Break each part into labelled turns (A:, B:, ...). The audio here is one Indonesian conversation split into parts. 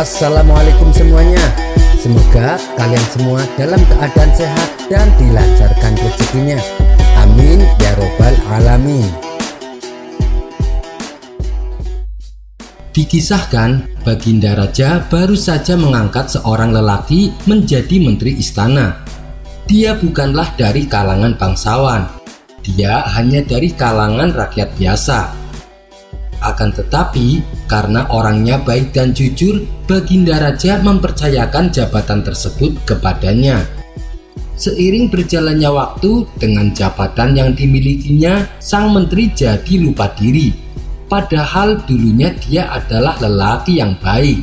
A: Assalamualaikum semuanya. Semoga kalian semua dalam keadaan sehat dan dilancarkan rezekinya. Amin ya robbal alamin. Dikisahkan, Baginda Raja baru saja mengangkat seorang lelaki menjadi menteri istana. Dia bukanlah dari kalangan bangsawan. Dia hanya dari kalangan rakyat biasa. Akan tetapi, karena orangnya baik dan jujur, Baginda Raja mempercayakan jabatan tersebut kepadanya. Seiring berjalannya waktu, dengan jabatan yang dimilikinya, sang menteri jadi lupa diri. Padahal dulunya dia adalah lelaki yang baik.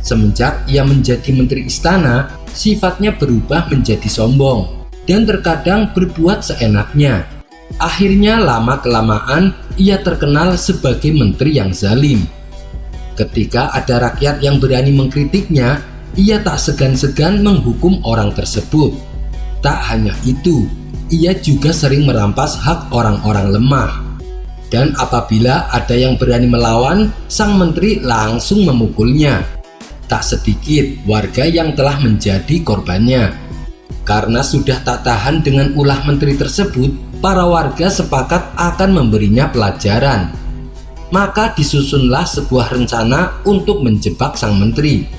A: Semenjak ia menjadi menteri istana, sifatnya berubah menjadi sombong dan terkadang berbuat seenaknya. Akhirnya lama-kelamaan ia terkenal sebagai menteri yang zalim. Ketika ada rakyat yang berani mengkritiknya, ia tak segan-segan menghukum orang tersebut. Tak hanya itu, ia juga sering merampas hak orang-orang lemah. Dan apabila ada yang berani melawan, sang menteri langsung memukulnya. Tak sedikit warga yang telah menjadi korbannya. Karena sudah tak tahan dengan ulah menteri tersebut, para warga sepakat akan memberinya pelajaran. Maka disusunlah sebuah rencana untuk menjebak sang menteri.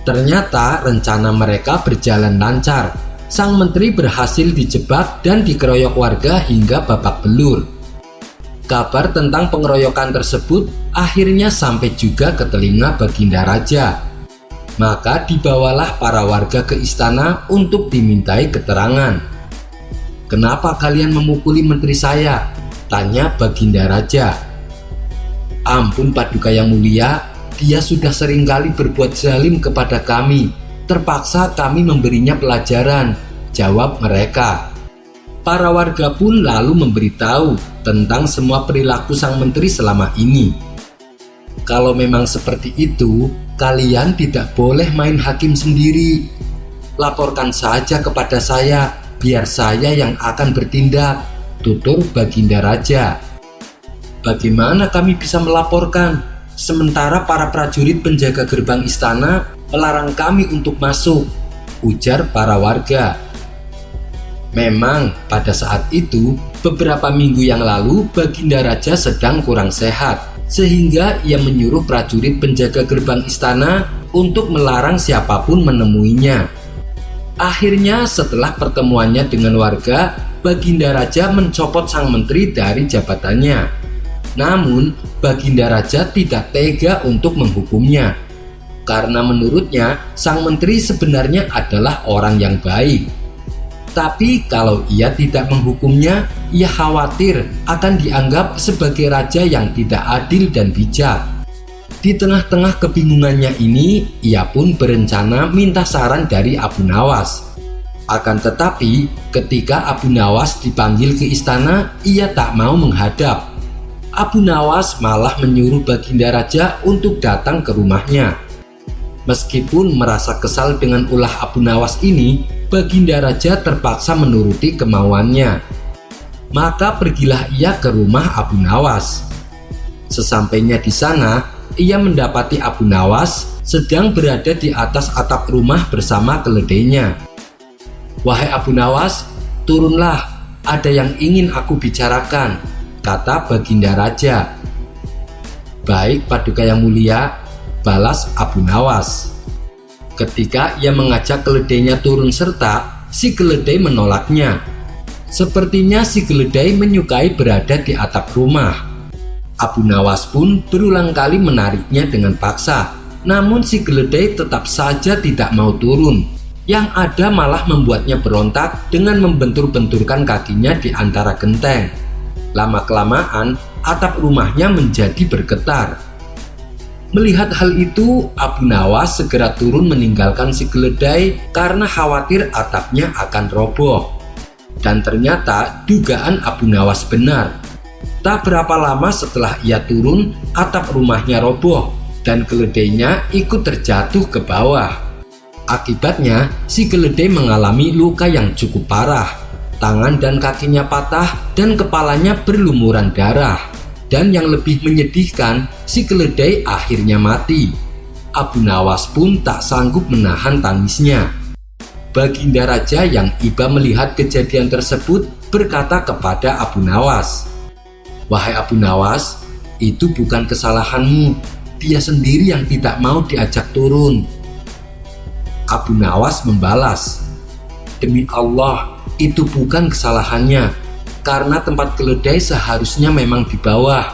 A: Ternyata rencana mereka berjalan lancar. Sang menteri berhasil dijebak dan dikeroyok warga hingga babak belur. Kabar tentang pengeroyokan tersebut akhirnya sampai juga ke telinga Baginda Raja. Maka dibawalah para warga ke istana untuk dimintai keterangan. "Kenapa kalian memukuli menteri saya?" tanya Baginda Raja. "Ampun Paduka yang mulia, dia sudah seringkali berbuat zalim kepada kami. Terpaksa kami memberinya pelajaran," jawab mereka. Para warga pun lalu memberitahu tentang semua perilaku sang menteri selama ini. "Kalau memang seperti itu, kalian tidak boleh main hakim sendiri. Laporkan saja kepada saya, biar saya yang akan bertindak," tutur Baginda Raja. "Bagaimana kami bisa melaporkan? Sementara para prajurit penjaga gerbang istana melarang kami untuk masuk," ujar para warga. Memang pada saat itu, beberapa minggu yang lalu Baginda Raja sedang kurang sehat, sehingga ia menyuruh prajurit penjaga gerbang istana untuk melarang siapapun menemuinya. Akhirnya setelah pertemuannya dengan warga, Baginda Raja mencopot sang menteri dari jabatannya. Namun, Baginda Raja tidak tega untuk menghukumnya. Karena menurutnya, sang menteri sebenarnya adalah orang yang baik. Tapi kalau ia tidak menghukumnya, ia khawatir akan dianggap sebagai raja yang tidak adil dan bijak. Di tengah-tengah kebingungannya ini, ia pun berencana minta saran dari Abu Nawas. Akan tetapi, ketika Abu Nawas dipanggil ke istana, ia tak mau menghadap. Abu Nawas malah menyuruh Baginda Raja untuk datang ke rumahnya. Meskipun merasa kesal dengan ulah Abu Nawas ini, Baginda Raja terpaksa menuruti kemauannya. Maka pergilah ia ke rumah Abu Nawas. Sesampainya di sana, ia mendapati Abu Nawas sedang berada di atas atap rumah bersama keledainya. "Wahai Abu Nawas, turunlah, ada yang ingin aku bicarakan," kata Baginda Raja. "Baik Paduka yang mulia," balas Abu Nawas. Ketika ia mengajak keledainya turun serta, si keledai menolaknya. Sepertinya si keledai menyukai berada di atap rumah. Abu Nawas pun berulang kali menariknya dengan paksa. Namun si keledai tetap saja tidak mau turun. Yang ada malah membuatnya berontak dengan membentur-benturkan kakinya di antara genteng. Lama-kelamaan, atap rumahnya menjadi bergetar. Melihat hal itu, Abu Nawas segera turun meninggalkan si keledai karena khawatir atapnya akan roboh. Dan ternyata dugaan Abu Nawas benar. Tak berapa lama setelah ia turun, atap rumahnya roboh dan keledainya ikut terjatuh ke bawah. Akibatnya, si keledai mengalami luka yang cukup parah. Tangan dan kakinya patah dan kepalanya berlumuran darah. Dan yang lebih menyedihkan, si keledai akhirnya mati. Abu Nawas pun tak sanggup menahan tangisnya. Baginda Raja yang iba melihat kejadian tersebut berkata kepada Abu Nawas, "Wahai Abu Nawas, itu bukan kesalahanmu, dia sendiri yang tidak mau diajak turun." Abu Nawas membalas, "Demi Allah, itu bukan kesalahannya, karena tempat keledai seharusnya memang di bawah.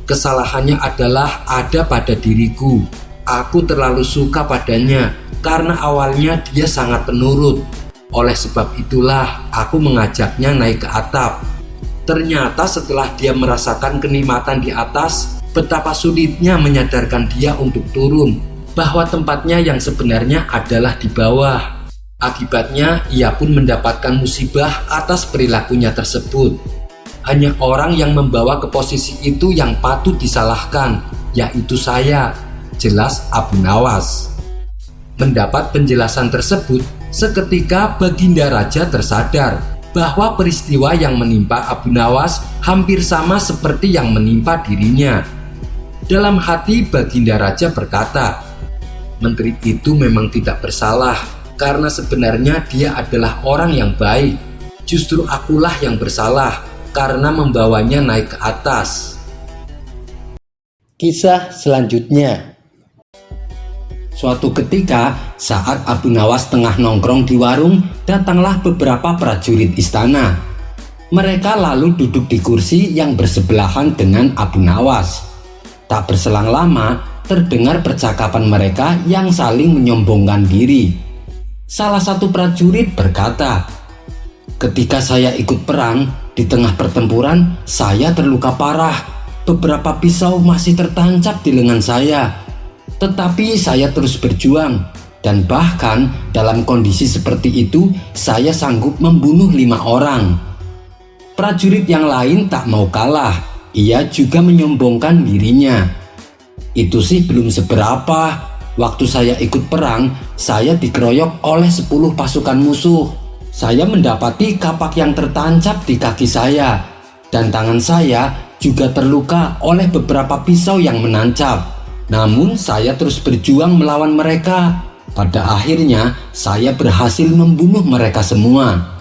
A: Kesalahannya adalah ada pada diriku. Aku terlalu suka padanya karena awalnya dia sangat penurut. Oleh sebab itulah aku mengajaknya naik ke atap. Ternyata setelah dia merasakan kenikmatan di atas, betapa sulitnya menyadarkan dia untuk turun, bahwa tempatnya yang sebenarnya adalah di bawah. Akibatnya ia pun mendapatkan musibah atas perilakunya tersebut. Hanya orang yang membawa ke posisi itu yang patut disalahkan, yaitu saya," jelas Abu Nawas. Mendapat penjelasan tersebut, seketika Baginda Raja tersadar bahwa peristiwa yang menimpa Abu Nawas hampir sama seperti yang menimpa dirinya. Dalam hati Baginda Raja berkata, "Menteri itu memang tidak bersalah, karena sebenarnya dia adalah orang yang baik. Justru akulah yang bersalah karena membawanya naik ke atas." Kisah selanjutnya. Suatu ketika, saat Abu Nawas tengah nongkrong di warung, datanglah beberapa prajurit istana. Mereka lalu duduk di kursi yang bersebelahan dengan Abu Nawas. Tak berselang lama, terdengar percakapan mereka yang saling menyombongkan diri. Salah satu prajurit berkata, "Ketika saya ikut perang, di tengah pertempuran, saya terluka parah. Beberapa pisau masih tertancap di lengan saya. Tetapi saya terus berjuang, dan bahkan dalam kondisi seperti itu, saya sanggup membunuh 5 orang. Prajurit yang lain tak mau kalah, ia juga menyombongkan dirinya. "Itu sih belum seberapa. Waktu saya ikut perang, saya dikeroyok oleh 10 pasukan musuh. Saya mendapati kapak yang tertancap di kaki saya, dan tangan saya juga terluka oleh beberapa pisau yang menancap. Namun saya terus berjuang melawan mereka. Pada akhirnya saya berhasil membunuh mereka semua."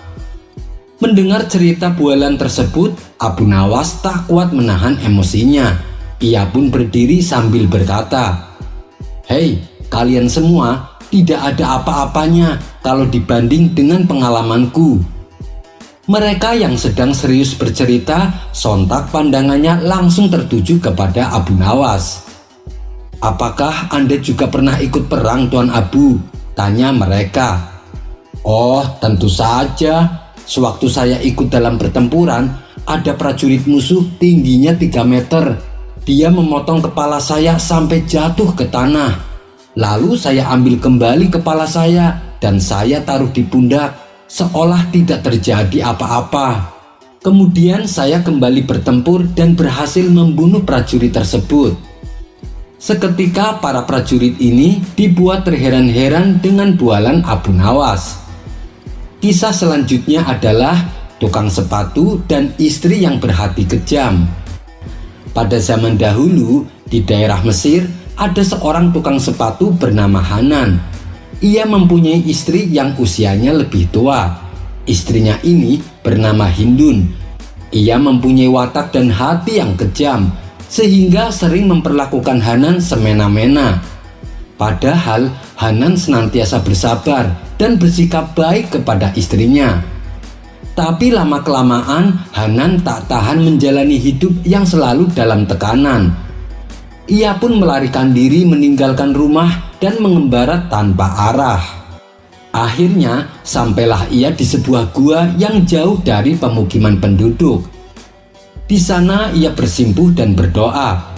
A: Mendengar cerita bualan tersebut, Abu Nawas tak kuat menahan emosinya. Ia pun berdiri sambil berkata, "Hei, kalian semua, tidak ada apa-apanya kalau dibanding dengan pengalamanku." Mereka yang sedang serius bercerita, sontak pandangannya langsung tertuju kepada Abu Nawas. "Apakah Anda juga pernah ikut perang, Tuan Abu?" tanya mereka. "Oh, tentu saja. Sewaktu saya ikut dalam pertempuran, ada prajurit musuh tingginya 3 meter. Dia memotong kepala saya sampai jatuh ke tanah. Lalu saya ambil kembali kepala saya dan saya taruh di pundak, seolah tidak terjadi apa-apa. Kemudian saya kembali bertempur dan berhasil membunuh prajurit tersebut." Seketika para prajurit ini dibuat terheran-heran dengan bualan Abu Nawas. Kisah selanjutnya adalah tukang sepatu dan istri yang berhati kejam. Pada zaman dahulu, di daerah Mesir, ada seorang tukang sepatu bernama Hanan. Ia mempunyai istri yang usianya lebih tua. Istrinya ini bernama Hindun. Ia mempunyai watak dan hati yang kejam, sehingga sering memperlakukan Hanan semena-mena. Padahal Hanan senantiasa bersabar dan bersikap baik kepada istrinya. Tapi lama-kelamaan Hanan tak tahan menjalani hidup yang selalu dalam tekanan. Ia pun melarikan diri meninggalkan rumah dan mengembara tanpa arah. Akhirnya sampailah ia di sebuah gua yang jauh dari pemukiman penduduk. Di sana ia bersimpuh dan berdoa,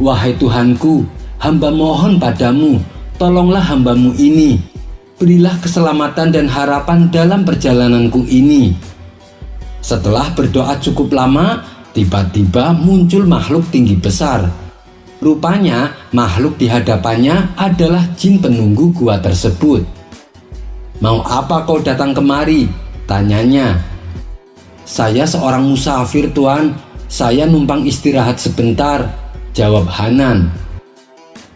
A: "Wahai Tuhanku, hamba mohon padamu, tolonglah hambamu ini. Berilah keselamatan dan harapan dalam perjalananku ini." Setelah berdoa cukup lama, tiba-tiba muncul makhluk tinggi besar. Rupanya makhluk di hadapannya adalah jin penunggu gua tersebut. "Mau apa kau datang kemari?" tanyanya. "Saya seorang musafir, Tuan. Saya numpang istirahat sebentar," jawab Hanan.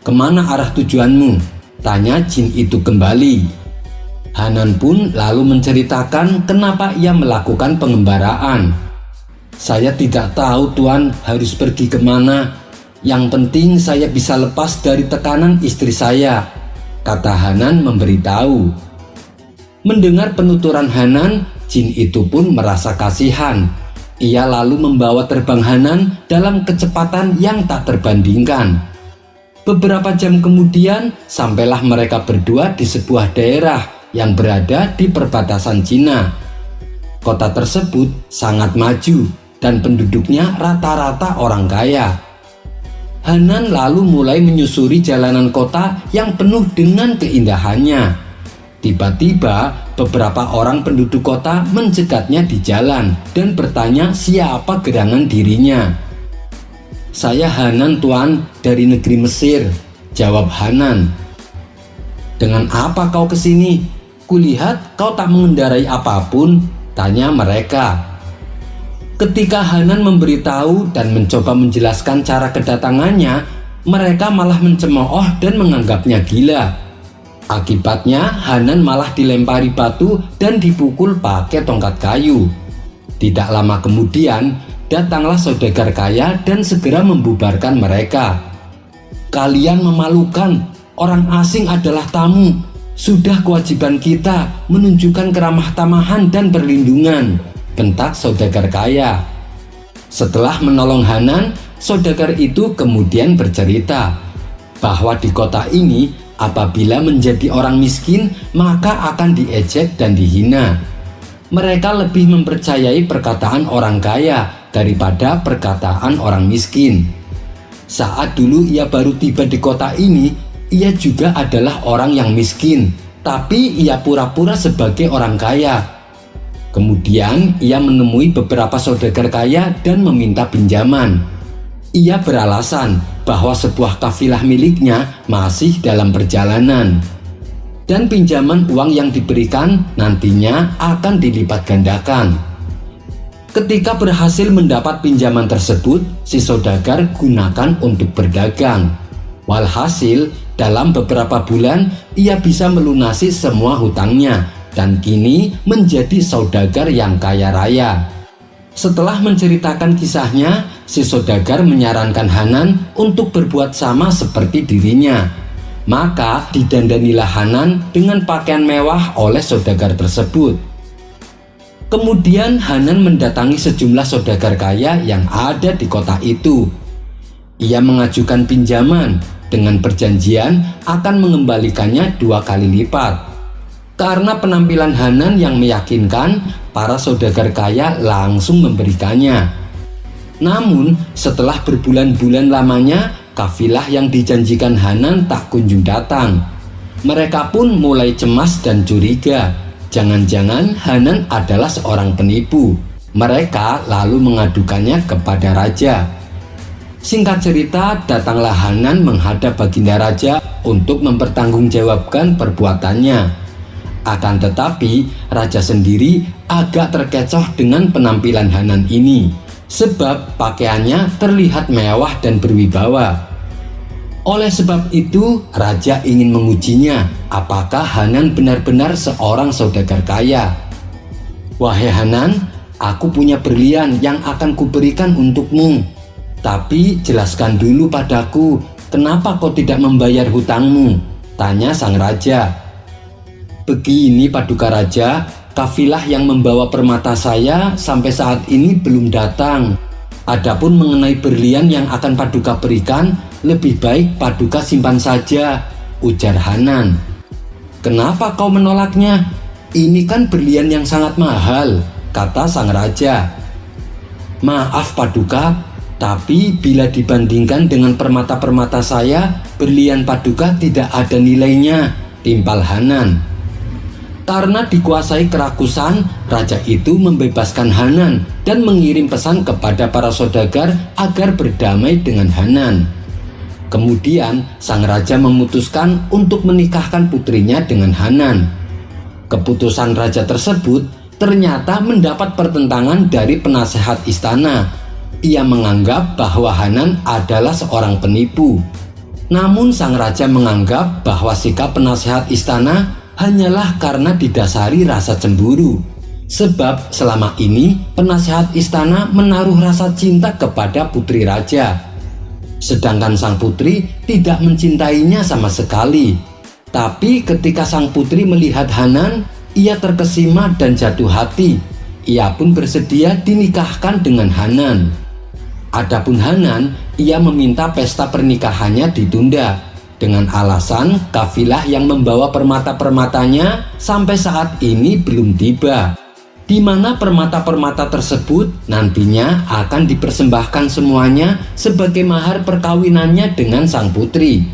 A: "Kemana arah tujuanmu?" tanya jin itu kembali. Hanan pun lalu menceritakan kenapa ia melakukan pengembaraan. "Saya tidak tahu Tuan harus pergi kemana. Yang penting saya bisa lepas dari tekanan istri saya," kata Hanan memberitahu. Mendengar penuturan Hanan, jin itu pun merasa kasihan. Ia lalu membawa terbang Hanan dalam kecepatan yang tak terbandingkan. Beberapa jam kemudian, sampailah mereka berdua di sebuah daerah yang berada di perbatasan Cina. Kota tersebut sangat maju dan penduduknya rata-rata orang kaya. Hanan lalu mulai menyusuri jalanan kota yang penuh dengan keindahannya. Tiba-tiba beberapa orang penduduk kota mencegatnya di jalan dan bertanya siapa gerangan dirinya. "Saya Hanan Tuan, dari negeri Mesir," jawab Hanan. "Dengan apa kau kesini? Kulihat kau tak mengendarai apapun," tanya mereka. Ketika Hanan memberitahu dan mencoba menjelaskan cara kedatangannya, mereka malah mencemooh dan menganggapnya gila. Akibatnya Hanan malah dilempari batu dan dipukul pakai tongkat kayu. Tidak lama kemudian, datanglah saudagar kaya dan segera membubarkan mereka. "Kalian memalukan, orang asing adalah tamu. Sudah kewajiban kita menunjukkan keramah tamahan dan perlindungan," bentak saudagar kaya. Setelah menolong Hanan, saudagar itu kemudian bercerita bahwa di kota ini apabila menjadi orang miskin maka akan diejek dan dihina. Mereka lebih mempercayai perkataan orang kaya daripada perkataan orang miskin. Saat dulu ia baru tiba di kota ini, ia juga adalah orang yang miskin, tapi ia pura-pura sebagai orang kaya. Kemudian ia menemui beberapa saudagar kaya dan meminta pinjaman. Ia beralasan bahwa sebuah kafilah miliknya masih dalam perjalanan, dan pinjaman uang yang diberikan nantinya akan dilipat gandakan. Ketika berhasil mendapat pinjaman tersebut, si saudagar gunakan untuk berdagang. Walhasil, dalam beberapa bulan ia bisa melunasi semua hutangnya dan kini menjadi saudagar yang kaya raya. Setelah menceritakan kisahnya, si saudagar menyarankan Hanan untuk berbuat sama seperti dirinya. Maka didandanilah Hanan dengan pakaian mewah oleh saudagar tersebut. Kemudian Hanan mendatangi sejumlah saudagar kaya yang ada di kota itu. Ia mengajukan pinjaman dengan perjanjian akan mengembalikannya 2 kali lipat. Karena penampilan Hanan yang meyakinkan, para saudagar kaya langsung memberikannya. Namun setelah berbulan-bulan lamanya, kafilah yang dijanjikan Hanan tak kunjung datang. Mereka pun mulai cemas dan curiga. Jangan-jangan Hanan adalah seorang penipu. Mereka lalu mengadukannya kepada raja. Singkat cerita, datanglah Hanan menghadap Baginda Raja untuk mempertanggungjawabkan perbuatannya. Akan tetapi, raja sendiri agak terkecoh dengan penampilan Hanan ini, sebab pakaiannya terlihat mewah dan berwibawa. Oleh sebab itu, raja ingin mengujinya apakah Hanan benar-benar seorang saudagar kaya. "Wahai Hanan, aku punya berlian yang akan kuberikan untukmu. Tapi jelaskan dulu padaku, kenapa kau tidak membayar hutangmu?" tanya sang raja. "Begini Paduka Raja, kafilah yang membawa permata saya sampai saat ini belum datang. Adapun mengenai berlian yang akan Paduka berikan, lebih baik Paduka simpan saja," ujar Hanan. "Kenapa kau menolaknya? Ini kan berlian yang sangat mahal," kata sang raja. "Maaf Paduka, tapi bila dibandingkan dengan permata-permata saya, berlian Paduka tidak ada nilainya," timpal Hanan. Karena dikuasai kerakusan, raja itu membebaskan Hanan dan mengirim pesan kepada para saudagar agar berdamai dengan Hanan. Kemudian sang raja memutuskan untuk menikahkan putrinya dengan Hanan. Keputusan raja tersebut ternyata mendapat pertentangan dari penasehat istana. Ia menganggap bahwa Hanan adalah seorang penipu. Namun sang raja menganggap bahwa sikap penasehat istana hanyalah karena didasari rasa cemburu. Sebab selama ini penasehat istana menaruh rasa cinta kepada putri raja. Sedangkan sang putri tidak mencintainya sama sekali. Tapi ketika sang putri melihat Hanan, ia terkesima dan jatuh hati. Ia pun bersedia dinikahkan dengan Hanan. Adapun Hanan, ia meminta pesta pernikahannya ditunda dengan alasan kafilah yang membawa permata-permatanya sampai saat ini belum tiba, di mana permata-permata tersebut nantinya akan dipersembahkan semuanya sebagai mahar perkawinannya dengan sang putri.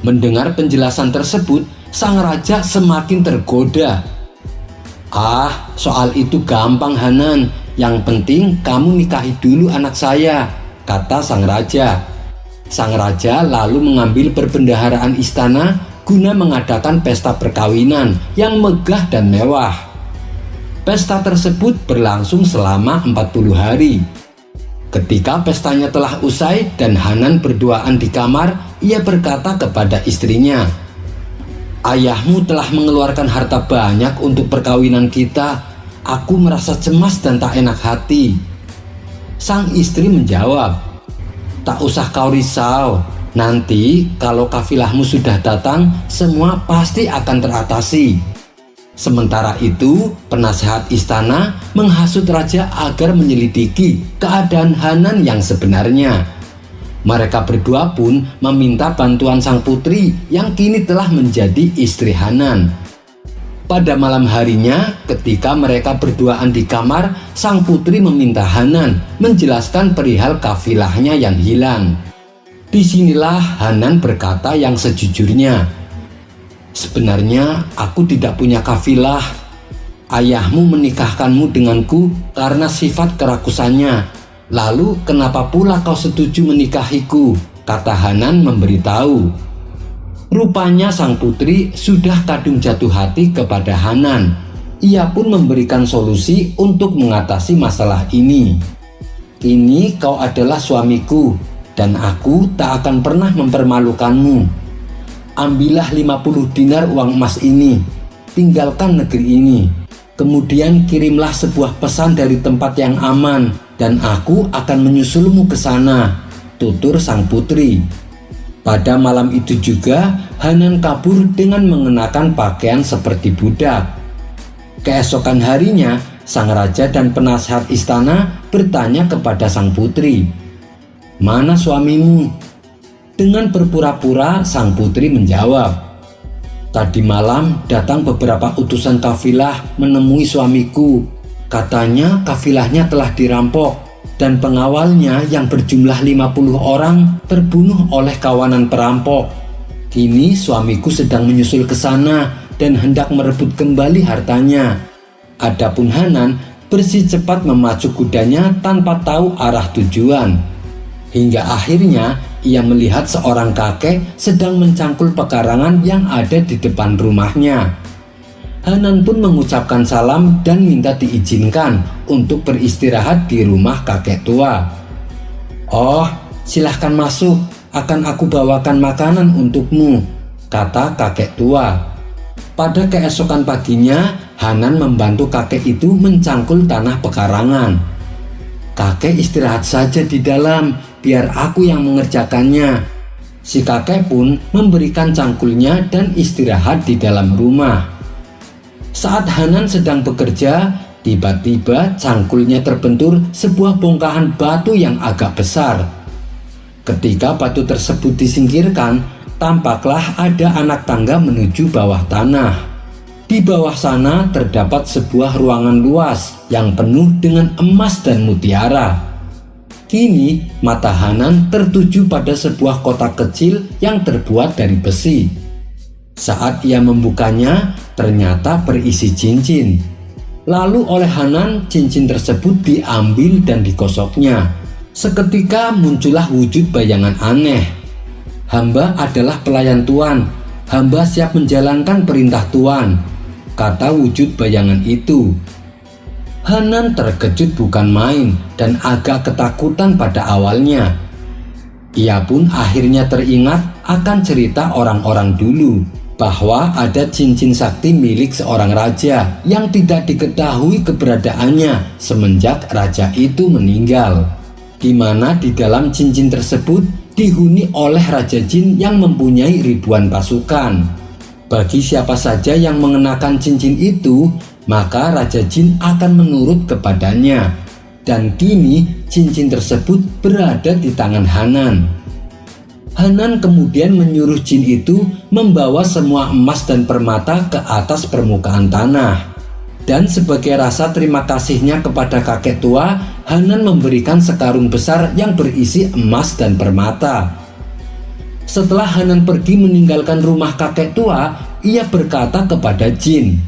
A: Mendengar penjelasan tersebut, sang raja semakin tergoda. "Ah, soal itu gampang Hanan. Yang penting kamu nikahi dulu anak saya," kata sang raja. Sang raja lalu mengambil perbendaharaan istana guna mengadakan pesta perkawinan yang megah dan mewah. Pesta tersebut berlangsung selama 40 hari. Ketika pestanya telah usai dan Hanan berduaan di kamar, ia berkata kepada istrinya, "Ayahmu telah mengeluarkan harta banyak untuk perkawinan kita. Aku merasa cemas dan tak enak hati." Sang istri menjawab, "Tak usah kau risau. Nanti kalau kafilahmu sudah datang, semua pasti akan teratasi." Sementara itu, penasehat istana menghasut raja agar menyelidiki keadaan Hanan yang sebenarnya. Mereka berdua pun meminta bantuan sang putri yang kini telah menjadi istri Hanan. Pada malam harinya, ketika mereka berduaan di kamar, sang putri meminta Hanan menjelaskan perihal kafilahnya yang hilang. Disinilah Hanan berkata yang sejujurnya, "Sebenarnya aku tidak punya kafilah. Ayahmu menikahkanmu denganku karena sifat kerakusannya. Lalu kenapa pula kau setuju menikahiku?" kata Hanan memberitahu. Rupanya sang putri sudah kadung jatuh hati kepada Hanan. Ia pun memberikan solusi untuk mengatasi masalah ini. "Kini kau adalah suamiku dan aku tak akan pernah mempermalukanmu. Ambillah 50 dinar uang emas ini, tinggalkan negeri ini. Kemudian kirimlah sebuah pesan dari tempat yang aman dan aku akan menyusulmu ke sana," tutur sang putri. Pada malam itu juga Hanan kabur dengan mengenakan pakaian seperti budak. Keesokan harinya, sang raja dan penasehat istana bertanya kepada sang putri, "Mana suamimu?" Dengan berpura-pura sang putri menjawab, "Tadi malam datang beberapa utusan kafilah menemui suamiku. Katanya kafilahnya telah dirampok dan pengawalnya yang berjumlah 50 orang terbunuh oleh kawanan perampok. Kini suamiku sedang menyusul ke sana dan hendak merebut kembali hartanya." Adapun Hanan bersih cepat memacu kudanya tanpa tahu arah tujuan. Hingga akhirnya ia melihat seorang kakek sedang mencangkul pekarangan yang ada di depan rumahnya. Hanan pun mengucapkan salam dan minta diizinkan untuk beristirahat di rumah kakek tua. "Oh, silahkan masuk, akan aku bawakan makanan untukmu," kata kakek tua. Pada keesokan paginya, Hanan membantu kakek itu mencangkul tanah pekarangan. "Kakek istirahat saja di dalam, biar aku yang mengerjakannya." Si kakek pun memberikan cangkulnya dan istirahat di dalam rumah. Saat Hanan sedang bekerja, tiba-tiba cangkulnya terbentur sebuah bongkahan batu yang agak besar. Ketika batu tersebut disingkirkan, tampaklah ada anak tangga menuju bawah tanah. Di bawah sana terdapat sebuah ruangan luas yang penuh dengan emas dan mutiara. Kini mata Hanan tertuju pada sebuah kotak kecil yang terbuat dari besi. Saat ia membukanya, ternyata berisi cincin. Lalu oleh Hanan, cincin tersebut diambil dan digosoknya. Seketika muncullah wujud bayangan aneh. "Hamba adalah pelayan Tuan. Hamba siap menjalankan perintah Tuan," kata wujud bayangan itu. Hanan terkejut bukan main dan agak ketakutan pada awalnya. Ia pun akhirnya teringat akan cerita orang-orang dulu bahwa ada cincin sakti milik seorang raja yang tidak diketahui keberadaannya semenjak raja itu meninggal, di mana di dalam cincin tersebut dihuni oleh Raja Jin yang mempunyai ribuan pasukan. Bagi siapa saja yang mengenakan cincin itu, maka Raja Jin akan menurut kepadanya. Dan kini cincin tersebut berada di tangan Hanan. Hanan kemudian menyuruh jin itu membawa semua emas dan permata ke atas permukaan tanah. Dan sebagai rasa terima kasihnya kepada kakek tua, Hanan memberikan sekarung besar yang berisi emas dan permata. Setelah Hanan pergi meninggalkan rumah kakek tua, ia berkata kepada jin,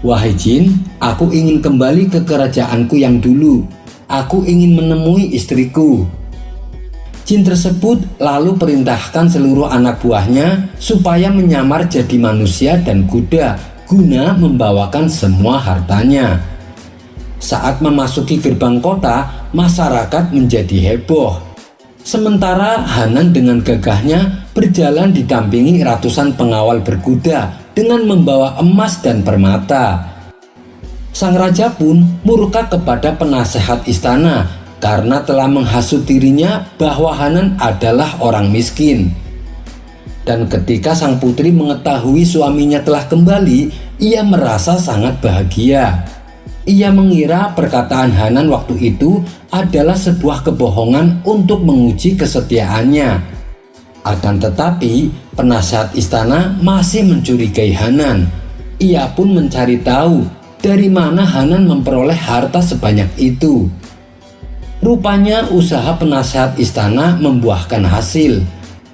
A: "Wahai jin, aku ingin kembali ke kerajaanku yang dulu. Aku ingin menemui istriku." Jin tersebut lalu perintahkan seluruh anak buahnya supaya menyamar jadi manusia dan kuda guna membawakan semua hartanya. Saat memasuki gerbang kota, masyarakat menjadi heboh. Sementara Hanan dengan gagahnya berjalan didampingi ratusan pengawal berkuda dengan membawa emas dan permata. Sang raja pun murka kepada penasehat istana karena telah menghasut dirinya bahwa Hanan adalah orang miskin. Dan ketika sang putri mengetahui suaminya telah kembali, ia merasa sangat bahagia. Ia mengira perkataan Hanan waktu itu adalah sebuah kebohongan untuk menguji kesetiaannya. Akan tetapi, penasehat istana masih mencurigai Hanan. Ia pun mencari tahu dari mana Hanan memperoleh harta sebanyak itu. Rupanya usaha penasehat istana membuahkan hasil.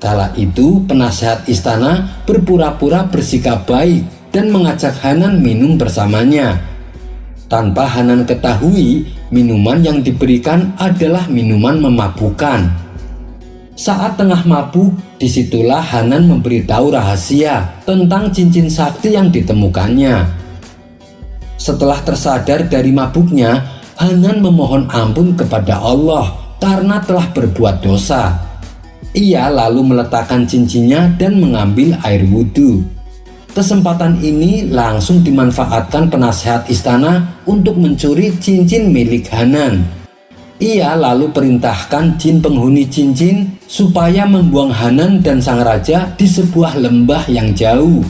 A: Kala itu penasehat istana berpura-pura bersikap baik dan mengajak Hanan minum bersamanya. Tanpa Hanan ketahui, minuman yang diberikan adalah minuman memabukkan. Saat tengah mabuk, disitulah Hanan memberitahu rahasia tentang cincin sakti yang ditemukannya. Setelah tersadar dari mabuknya, Hanan memohon ampun kepada Allah karena telah berbuat dosa. Ia lalu meletakkan cincinnya dan mengambil air wudhu. Kesempatan ini langsung dimanfaatkan penasehat istana untuk mencuri cincin milik Hanan. Ia lalu perintahkan jin penghuni cincin supaya membuang Hanan dan sang raja di sebuah lembah yang jauh.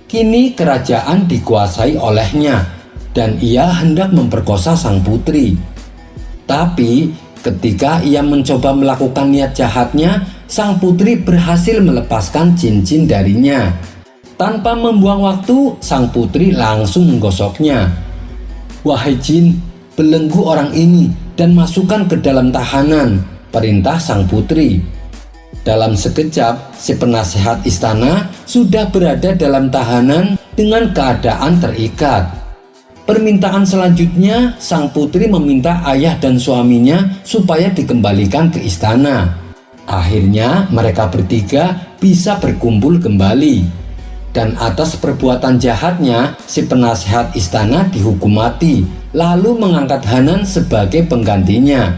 A: Kini kerajaan dikuasai olehnya dan ia hendak memperkosa sang putri. Tapi ketika ia mencoba melakukan niat jahatnya, sang putri berhasil melepaskan cincin darinya. Tanpa membuang waktu, sang putri langsung menggosoknya. "Wahai jin, belenggu orang ini dan masukkan ke dalam tahanan," perintah sang putri. Dalam sekejap, si penasehat istana sudah berada dalam tahanan dengan keadaan terikat. Permintaan selanjutnya, sang putri meminta ayah dan suaminya supaya dikembalikan ke istana. Akhirnya mereka bertiga bisa berkumpul kembali. Dan atas perbuatan jahatnya, si penasehat istana dihukum mati, lalu mengangkat Hanan sebagai penggantinya.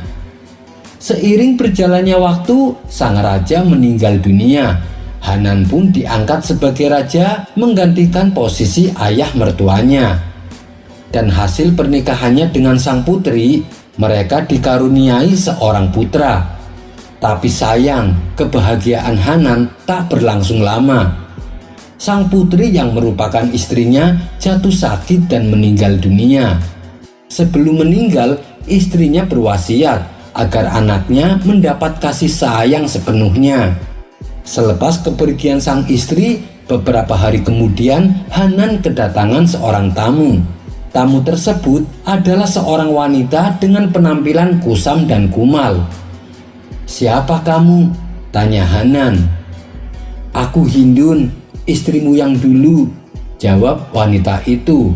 A: Seiring berjalannya waktu, sang raja meninggal dunia. Hanan pun diangkat sebagai raja menggantikan posisi ayah mertuanya. Dan hasil pernikahannya dengan sang putri, mereka dikaruniai seorang putra. Tapi sayang, kebahagiaan Hanan tak berlangsung lama. Sang putri yang merupakan istrinya jatuh sakit dan meninggal dunia. Sebelum meninggal, istrinya berwasiat agar anaknya mendapat kasih sayang sepenuhnya. Selepas kepergian sang istri, beberapa hari kemudian Hanan kedatangan seorang tamu. Tamu tersebut adalah seorang wanita dengan penampilan kusam dan kumal. "Siapa kamu?" tanya Hanan. "Aku Hindun, istrimu yang dulu," jawab wanita itu.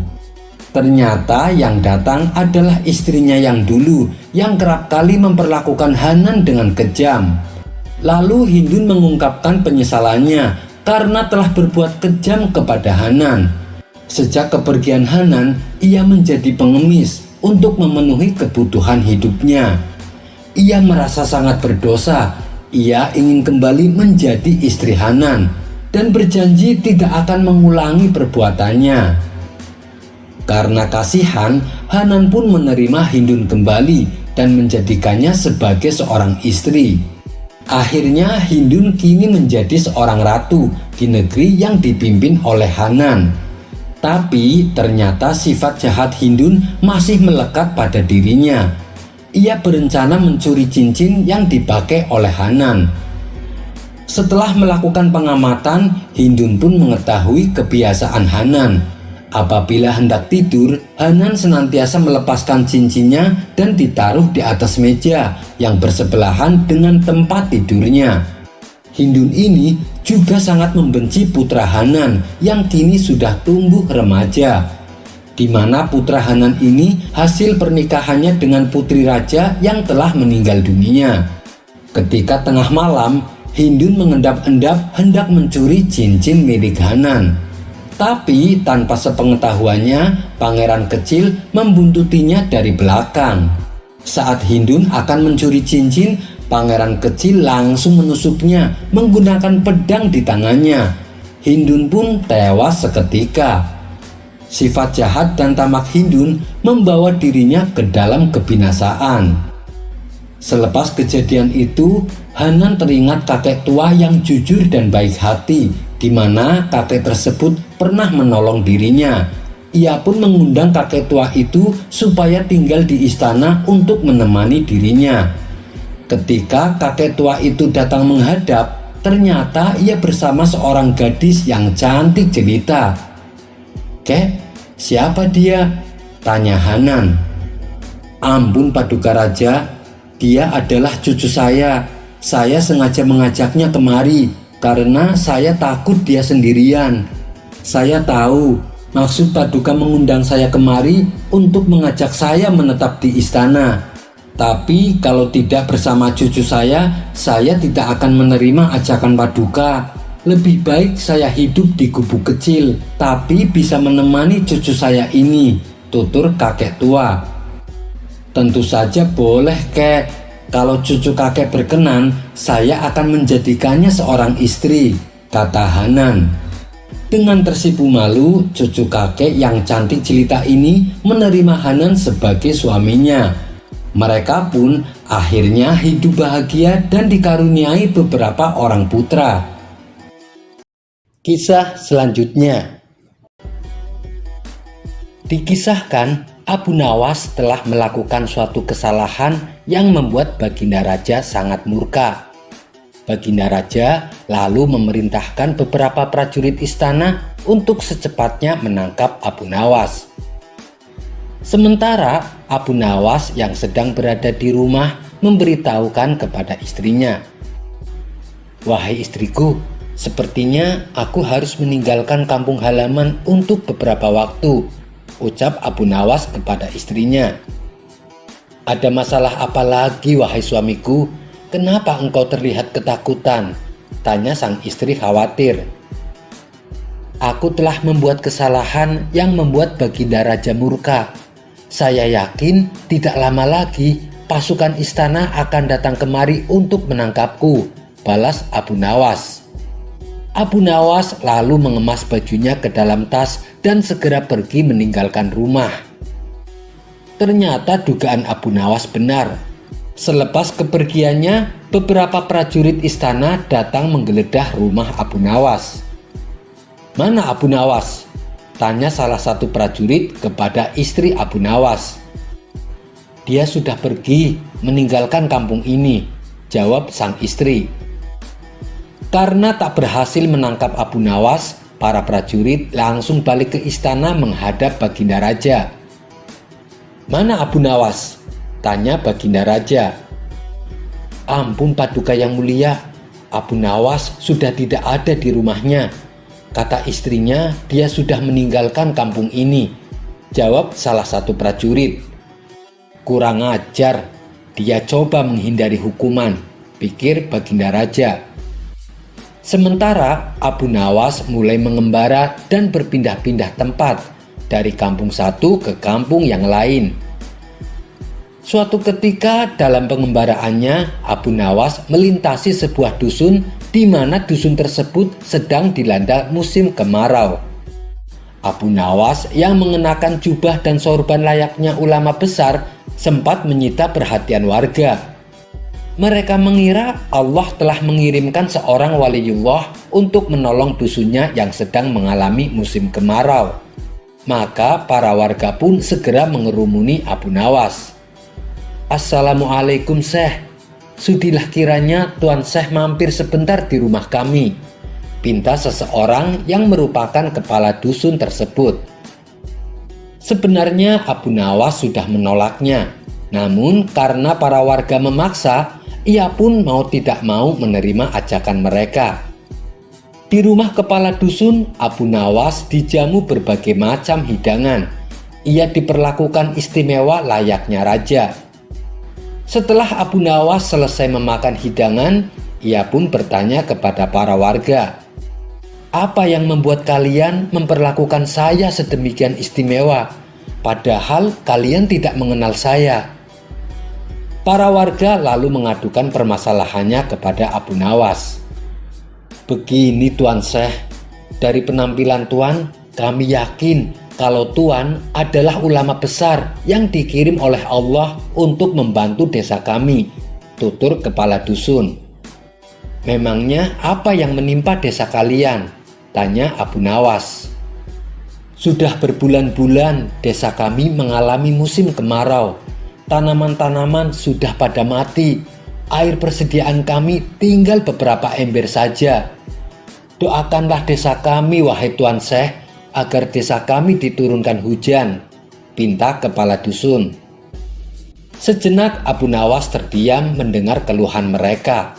A: Ternyata yang datang adalah istrinya yang dulu yang kerap kali memperlakukan Hanan dengan kejam. Lalu Hindun mengungkapkan penyesalannya karena telah berbuat kejam kepada Hanan. Sejak kepergian Hanan, ia menjadi pengemis untuk memenuhi kebutuhan hidupnya. Ia merasa sangat berdosa Ia ingin kembali menjadi istri Hanan dan berjanji tidak akan mengulangi perbuatannya. Karena kasihan, Hanan pun menerima Hindun kembali dan menjadikannya sebagai seorang istri. Akhirnya Hindun kini menjadi seorang ratu di negeri yang dipimpin oleh Hanan. Tapi ternyata sifat jahat Hindun masih melekat pada dirinya. Ia berencana mencuri cincin yang dipakai oleh Hanan. Setelah melakukan pengamatan, Hindun pun mengetahui kebiasaan Hanan. Apabila hendak tidur, Hanan senantiasa melepaskan cincinnya dan ditaruh di atas meja yang bersebelahan dengan tempat tidurnya. Hindun ini juga sangat membenci putra Hanan yang kini sudah tumbuh remaja, di mana putra Hanan ini hasil pernikahannya dengan putri raja yang telah meninggal dunia. Ketika tengah malam, Hindun mengendap-endap hendak mencuri cincin milik Hanan. Tapi tanpa sepengetahuannya, pangeran kecil membuntutinya dari belakang. Saat Hindun akan mencuri cincin, pangeran kecil langsung menusuknya menggunakan pedang di tangannya. Hindun pun tewas seketika. Sifat jahat dan tamak Hindun membawa dirinya ke dalam kebinasaan. Selepas kejadian itu, Hanan teringat kakek tua yang jujur dan baik hati, di mana kakek tersebut pernah menolong dirinya. Ia pun mengundang kakek tua itu supaya tinggal di istana untuk menemani dirinya. Ketika kakek tua itu datang menghadap, ternyata ia bersama seorang gadis yang cantik jelita. "Kek, siapa dia?" tanya Hanan. "Ampun Paduka Raja, dia adalah cucu saya. Saya sengaja mengajaknya kemari karena saya takut dia sendirian. Saya tahu maksud Paduka mengundang saya kemari untuk mengajak saya menetap di istana. Tapi kalau tidak bersama cucu saya tidak akan menerima ajakan Paduka. Lebih baik saya hidup di gubuk kecil, tapi bisa menemani cucu saya ini," tutur kakek tua. "Tentu saja boleh, Kek. Kalau cucu kakek berkenan, saya akan menjadikannya seorang istri," kata Hanan. Dengan tersipu malu, cucu kakek yang cantik jelita ini menerima Hanan sebagai suaminya. Mereka pun akhirnya hidup bahagia dan dikaruniai beberapa orang putra. Kisah selanjutnya. Dikisahkan, Abu Nawas telah melakukan suatu kesalahan yang membuat Baginda Raja sangat murka. Baginda Raja lalu memerintahkan beberapa prajurit istana untuk secepatnya menangkap Abu Nawas. Sementara Abu Nawas yang sedang berada di rumah memberitahukan kepada istrinya, "Wahai istriku, sepertinya aku harus meninggalkan kampung halaman untuk beberapa waktu," ucap Abu Nawas kepada istrinya. "Ada masalah apa lagi, wahai suamiku? Kenapa engkau terlihat ketakutan?" tanya sang istri khawatir. "Aku telah membuat kesalahan yang membuat Baginda Raja murka. Saya yakin tidak lama lagi pasukan istana akan datang kemari untuk menangkapku," balas Abu Nawas. Abu Nawas lalu mengemas bajunya ke dalam tas dan segera pergi meninggalkan rumah. Ternyata dugaan Abu Nawas benar. Selepas kepergiannya, beberapa prajurit istana datang menggeledah rumah Abu Nawas. "Mana Abu Nawas?" tanya salah satu prajurit kepada istri Abu Nawas. "Dia sudah pergi meninggalkan kampung ini," jawab sang istri. Karena tak berhasil menangkap Abu Nawas, para prajurit langsung balik ke istana menghadap Baginda Raja. "Mana Abu Nawas?" tanya Baginda Raja. "Ampun Paduka yang mulia, Abu Nawas sudah tidak ada di rumahnya. Kata istrinya dia sudah meninggalkan kampung ini," jawab salah satu prajurit. "Kurang ajar, dia coba menghindari hukuman," pikir Baginda Raja. Sementara Abu Nawas mulai mengembara dan berpindah-pindah tempat dari kampung satu ke kampung yang lain. Suatu ketika dalam pengembaraannya, Abu Nawas melintasi sebuah dusun di mana dusun tersebut sedang dilanda musim kemarau. Abu Nawas yang mengenakan jubah dan sorban layaknya ulama besar sempat menyita perhatian warga. Mereka mengira Allah telah mengirimkan seorang waliullah untuk menolong dusunnya yang sedang mengalami musim kemarau. Maka para warga pun segera mengerumuni Abu Nawas. "Assalamualaikum Syekh, sudilah kiranya Tuan Syekh mampir sebentar di rumah kami," pinta seseorang yang merupakan kepala dusun tersebut. Sebenarnya Abu Nawas sudah menolaknya, namun karena para warga memaksa, ia pun mau tidak mau menerima ajakan mereka. Di rumah kepala dusun, Abu Nawas dijamu berbagai macam hidangan. Ia diperlakukan istimewa layaknya raja. Setelah Abu Nawas selesai memakan hidangan, ia pun bertanya kepada para warga, "Apa yang membuat kalian memperlakukan saya sedemikian istimewa, padahal kalian tidak mengenal saya?" Para warga lalu mengadukan permasalahannya kepada Abu Nawas. "Begini Tuan Syekh, dari penampilan Tuan, kami yakin kalau Tuan adalah ulama besar yang dikirim oleh Allah untuk membantu desa kami," tutur kepala dusun. "Memangnya apa yang menimpa desa kalian?" tanya Abu Nawas. "Sudah berbulan-bulan desa kami mengalami musim kemarau. Tanaman-tanaman sudah pada mati. Air persediaan kami tinggal beberapa ember saja. Doakanlah desa kami wahai Tuan Syekh, agar desa kami diturunkan hujan," pinta kepala dusun. Sejenak Abu Nawas terdiam mendengar keluhan mereka.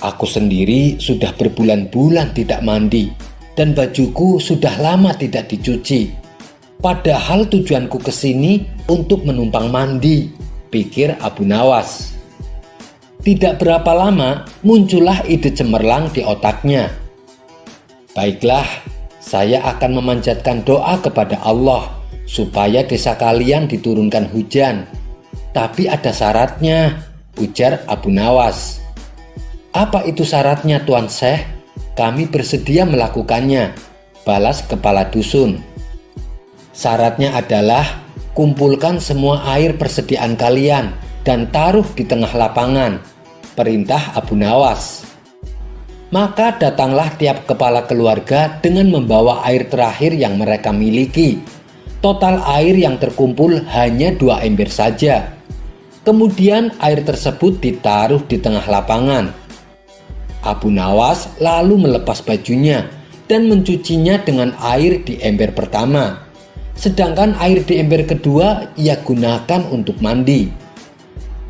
A: "Aku sendiri sudah berbulan-bulan tidak mandi dan bajuku sudah lama tidak dicuci. Padahal tujuanku ke sini untuk menumpang mandi," pikir Abu Nawas. Tidak berapa lama muncullah ide cemerlang di otaknya. "Baiklah, saya akan memanjatkan doa kepada Allah supaya desa kalian diturunkan hujan. Tapi ada syaratnya," ujar Abu Nawas. "Apa itu syaratnya Tuan Syekh? Kami bersedia melakukannya," balas kepala dusun. "Syaratnya adalah kumpulkan semua air persediaan kalian dan taruh di tengah lapangan," perintah Abu Nawas. Maka datanglah tiap kepala keluarga dengan membawa air terakhir yang mereka miliki. Total air yang terkumpul hanya 2 ember saja. Kemudian air tersebut ditaruh di tengah lapangan. Abu Nawas lalu melepas bajunya dan mencucinya dengan air di ember pertama. Sedangkan air di ember kedua ia gunakan untuk mandi.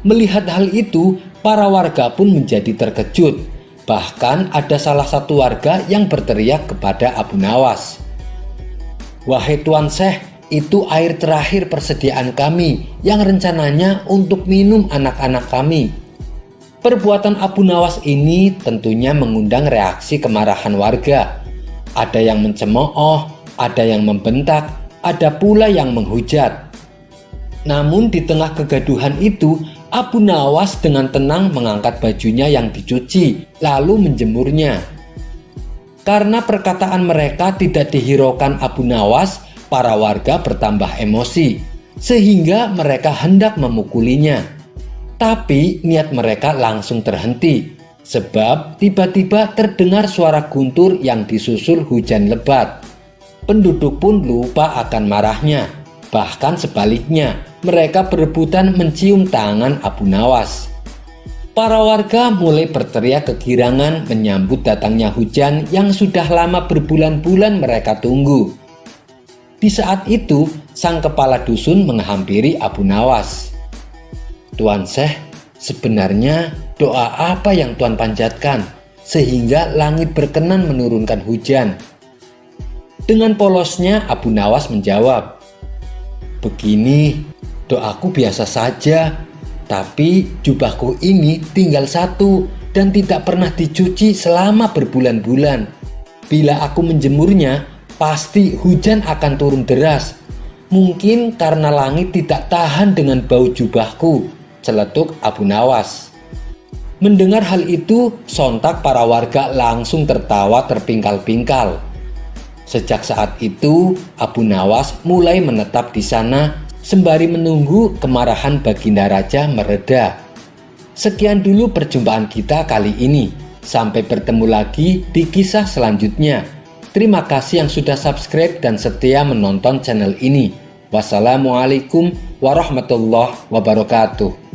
A: Melihat hal itu, para warga pun menjadi terkejut. Bahkan ada salah satu warga yang berteriak kepada Abu Nawas, "Wahai Tuan Syekh, itu air terakhir persediaan kami yang rencananya untuk minum anak-anak kami." Perbuatan Abu Nawas ini tentunya mengundang reaksi kemarahan warga. Ada yang mencemooh, ada yang membentak, ada pula yang menghujat. Namun di tengah kegaduhan itu, Abu Nawas dengan tenang mengangkat bajunya yang dicuci, lalu menjemurnya. Karena perkataan mereka tidak dihiraukan Abu Nawas, para warga bertambah emosi, sehingga mereka hendak memukulinya. Tapi niat mereka langsung terhenti, sebab tiba-tiba terdengar suara guntur yang disusul hujan lebat. Penduduk pun lupa akan marahnya. Bahkan sebaliknya, mereka berebutan mencium tangan Abu Nawas. Para warga mulai berteriak kegirangan menyambut datangnya hujan yang sudah lama berbulan-bulan mereka tunggu. Di saat itu, sang kepala dusun menghampiri Abu Nawas. "Tuan Syekh, sebenarnya doa apa yang Tuan panjatkan sehingga langit berkenan menurunkan hujan?" Dengan polosnya Abu Nawas menjawab, "Begini, doaku biasa saja, tapi jubahku ini tinggal satu dan tidak pernah dicuci selama berbulan-bulan. Bila aku menjemurnya, pasti hujan akan turun deras. Mungkin karena langit tidak tahan dengan bau jubahku, celetuk Abu Nawas. Mendengar hal itu, sontak para warga langsung tertawa terpingkal-pingkal. Sejak saat itu, Abu Nawas mulai menetap di sana sembari menunggu kemarahan Baginda Raja mereda. Sekian dulu perjumpaan kita kali ini. Sampai bertemu lagi di kisah selanjutnya. Terima kasih yang sudah subscribe dan setia menonton channel ini. Wassalamualaikum warahmatullahi wabarakatuh.